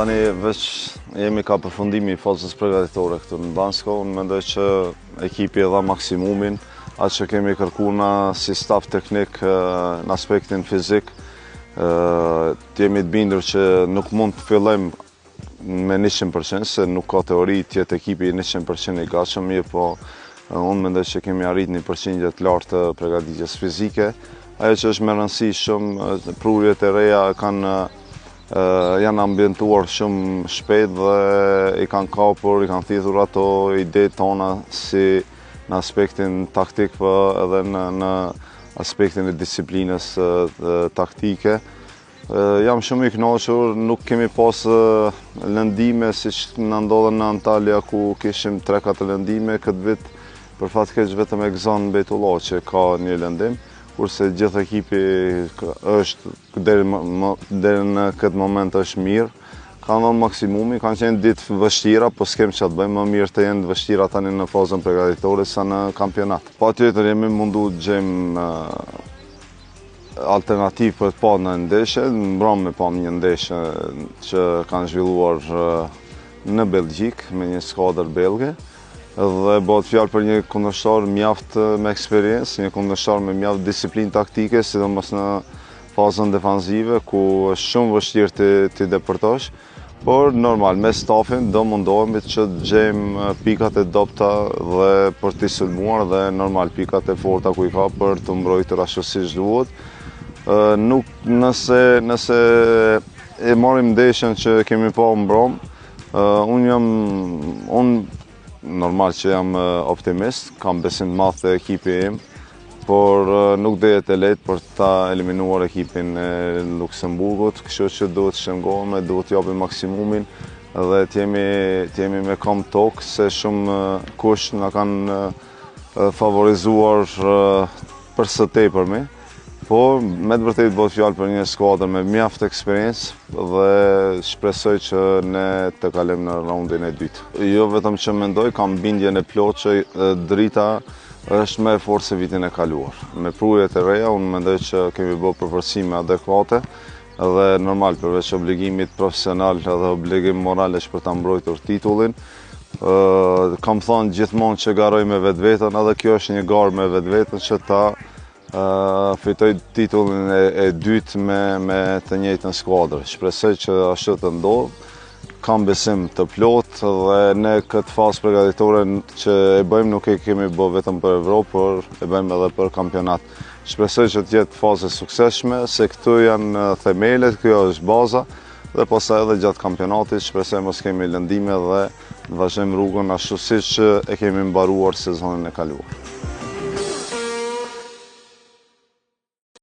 tani veç jemi ka përfundimi i fazës përgatitore këtu në Bansko. Unë mendoj që ekipi e dha maksimumin, atë që kemi kërkuar si staf teknik në aspektin fizik. Jemi të bindur që nuk mund të fillojmë me 100%, se nuk ka teori të jetë ekipi 100% i gatshëm, po unë mendoj që kemi arrit një përqindje të lartë të përgatitjes fizike. Ajo që është me rëndësi shumë, prurjet e reja janë ambientuar shumë shpejt dhe i kanë kapur, i kanë thithur ato ide tona si në aspektin taktik, për edhe në aspektin e disiplinës taktike. Jam shumë i kënaqur, nuk kemi pas lëndime si që në ndodhen në Antalya ku kishim 3-4 lëndime. Këtë vit për fat keq vetëm Egzan Bejtullah që ka një lëndim, kurse gjithë ekipi është deri në këtë moment është mirë. Kanë dhënë maksimumi, kanë qenë ditë vështira, po s'kem çfarë të bëjmë, më mirë të jenë vështira tani në fazën përgatitore sa në kampionat. Patjetër jemi mundu të gjejmë alternativë për të pa në ndeshje. Mbrëmë me pa një ndeshje që kanë zhvilluar në Belgjik me një skuadër belge. Dhe bëhet fjalë për një kundërshtar mjaft me eksperiencë, një kundërshtar me mjaft disiplinë taktike, sidomos në fazën defanzive, ku është shumë vështirë të depërtosh, por normal, me stafin do mundohemi që të gjejmë pikat e dobta dhe për t'i sulmuar dhe normal pikat e forta ku i ka për të mbrojtur ashtu siç duhet. Nuk nëse e marrim ndeshjen që kemi pa mbrom, unë normal që jam optimist, kam besim të madh te ekipi im, por nuk do jetë e lehtë për ta eliminuar ekipin e Luksemburgut, kështu që duhet të shëngohemi, duhet të japim maksimumin dhe të jemi me këmbë tokë, se shumë kush na kanë favorizuar për së tepërmi. Po, me të vërtetë bëhet fjalë për një skuadër me mjaft eksperiencë dhe shpresoj që ne të kalojmë në raundin e dytë. Jo vetëm që mendoj, kam bindjen e plotë që drita është më e fortë se vitin e kaluar. Me prurjet e reja, unë mendoj që kemi bërë përvërësime adekuate dhe normal përveç obligimit profesional dhe obligim moral është për ta mbrojtur titullin. Kam thënë gjithmonë që garoj me vetveten, edhe kjo është një garë me vetveten që ta fitoj titullin e dytë me të njëjtën skuadër. Shpresoj që ashtu të ndodhë. Kam besim të plotë dhe ne këtë fazë përgatitore që e bëjmë nuk e kemi bërë vetëm për Evropë, por e bëjmë edhe për kampionat. Shpresoj që të jetë fazë suksesshme, se këtu janë themelet, kjo është baza, dhe pastaj edhe gjatë kampionatit shpresoj mos kemi lëndime dhe vazhdojmë rrugën ashtu siç e kemi mbaruar sezonin e kaluar.